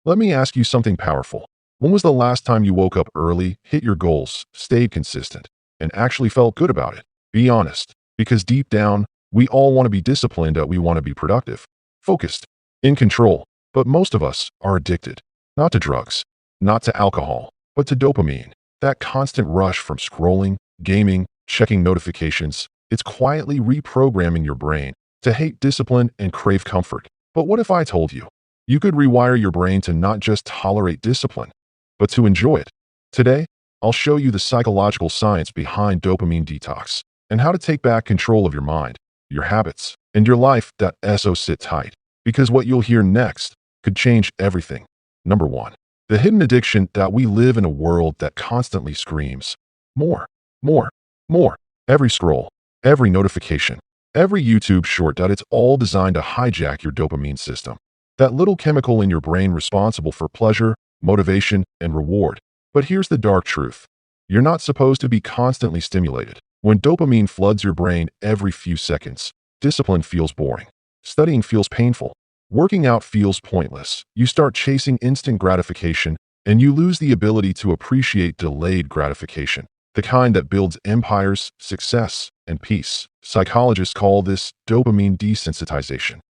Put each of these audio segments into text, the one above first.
Let me ask you something powerful. When was the last time you woke up early, hit your goals, stayed consistent, and actually felt good about it? Be honest, because deep down, we all want to be disciplined, we want to be productive, focused, in control. But most of us are addicted, not to drugs, not to alcohol, but to dopamine. That constant rush from scrolling, gaming, checking notifications, it's quietly reprogramming your brain to hate discipline and crave comfort. But what if I told you? You could rewire your brain to not just tolerate discipline, but to enjoy it. Today, I'll show you the psychological science behind dopamine detox and how to take back control of your mind, your habits, and your life. So sit tight, because what you'll hear next could change everything. Number 1. The hidden addiction. We live in a world that constantly screams, more, more, more. Every scroll, every notification, every YouTube short. It's all designed to hijack your dopamine system. That little chemical in your brain responsible for pleasure, motivation, and reward. But here's the dark truth. You're not supposed to be constantly stimulated. When dopamine floods your brain every few seconds, discipline feels boring. Studying feels painful. Working out feels pointless. You start chasing instant gratification, and you lose the ability to appreciate delayed gratification, the kind that builds empires, success, and peace. Psychologists call this dopamine desensitization.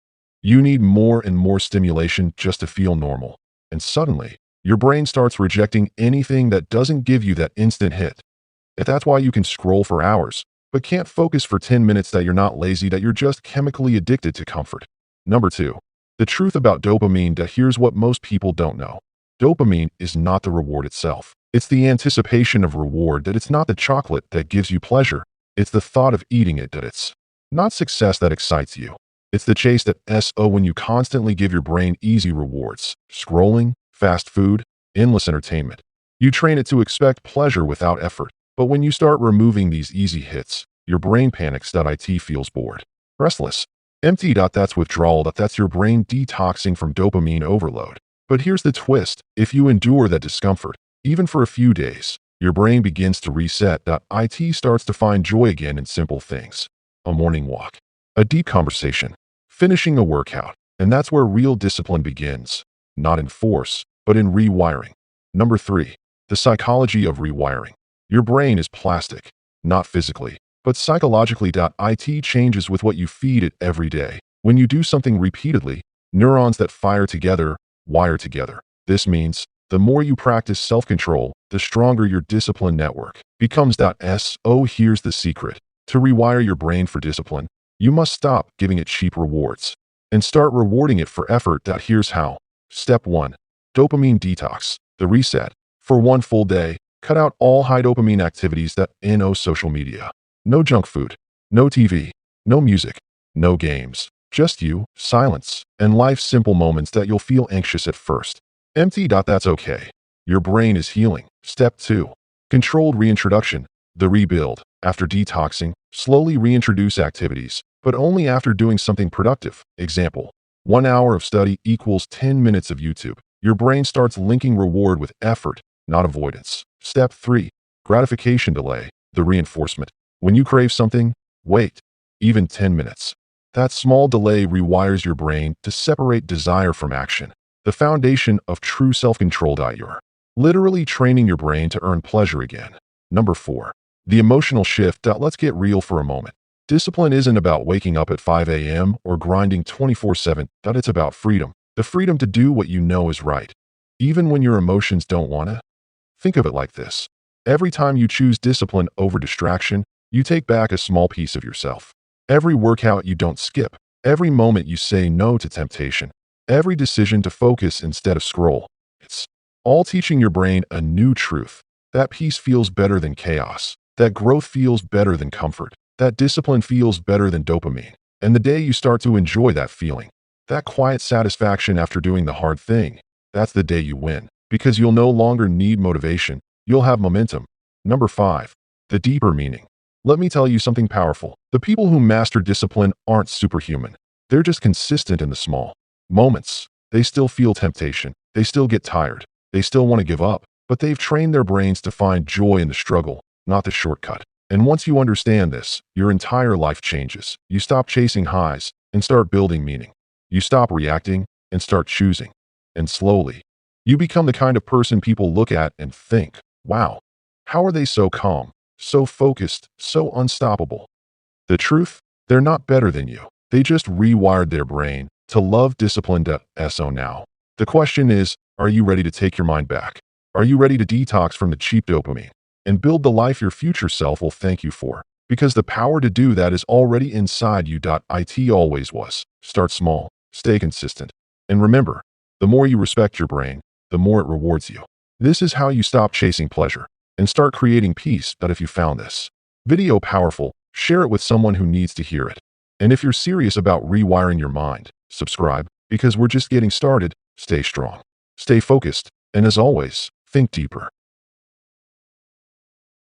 You need more and more stimulation just to feel normal. And suddenly, your brain starts rejecting anything that doesn't give you that instant hit. If that's why you can scroll for hours, but can't focus for 10 minutes. You're not lazy, you're just chemically addicted to comfort. Number 2. The truth about dopamine. Here's what most people don't know. Dopamine is not the reward itself. It's the anticipation of reward. It's not the chocolate that gives you pleasure. It's the thought of eating it. It's not success that excites you. It's the chase. When you constantly give your brain easy rewards, scrolling, fast food, endless entertainment, you train it to expect pleasure without effort. But when you start removing these easy hits, your brain panics. It feels bored, restless, empty. That's withdrawal. That's your brain detoxing from dopamine overload. But here's the twist. If you endure that discomfort, even for a few days, your brain begins to reset. It starts to find joy again in simple things. A morning walk, a deep conversation, finishing a workout. And that's where real discipline begins. Not in force, but in rewiring. Number 3. The psychology of rewiring. Your brain is plastic, not physically, but psychologically. It changes with what you feed it every day. When you do something repeatedly, neurons that fire together wire together. This means the more you practice self-control, the stronger your discipline network becomes. Here's the secret. To rewire your brain for discipline, you must stop giving it cheap rewards and start rewarding it for effort. Here's how. Step 1. Dopamine detox. The reset. For one full day, cut out all high dopamine activities. No social media, no junk food, no TV, no music, no games. Just you, silence, and life's simple moments. You'll feel anxious at first. Empty. That's okay. Your brain is healing. Step 2. Controlled reintroduction. The rebuild. After detoxing, slowly reintroduce activities, but only after doing something productive. Example: 1 hour of study equals 10 minutes of YouTube. Your brain starts linking reward with effort, not avoidance. Step 3. Gratification delay. The reinforcement. When you crave something, wait, even 10 minutes. That small delay rewires your brain to separate desire from action. The foundation of true self-control. You're literally training your brain to earn pleasure again. Number 4. The emotional shift. Let's get real for a moment. Discipline isn't about waking up at 5 a.m. or grinding 24/7. It's about freedom. The freedom to do what you know is right, even when your emotions don't want to. Think of it like this. Every time you choose discipline over distraction, you take back a small piece of yourself. Every workout you don't skip, every moment you say no to temptation, every decision to focus instead of scroll. It's all teaching your brain a new truth. That peace feels better than chaos. That growth feels better than comfort. That discipline feels better than dopamine. And the day you start to enjoy that feeling, that quiet satisfaction after doing the hard thing, that's the day you win. Because you'll no longer need motivation, you'll have momentum. Number 5. The deeper meaning. Let me tell you something powerful. The people who master discipline aren't superhuman. They're just consistent in the small moments. They still feel temptation. They still get tired. They still want to give up. But they've trained their brains to find joy in the struggle, not the shortcut. And once you understand this, your entire life changes. You stop chasing highs and start building meaning. You stop reacting and start choosing. And slowly, You become the kind of person people look at and think, wow, how are they so calm, so focused, so unstoppable? The truth? They're not better than you. They just rewired their brain to love disciplined SO now. The question is, are you ready to take your mind back? Are you ready to detox from the cheap dopamine and build the life your future self will thank you for? Because the power to do that is already inside you. It always was. Start small, stay consistent, and remember, the more you respect your brain, the more it rewards you. This is how you stop chasing pleasure and start creating peace. If you found this video powerful, share it with someone who needs to hear it. And if you're serious about rewiring your mind, subscribe, because we're just getting started. Stay strong, stay focused, and as always, think deeper.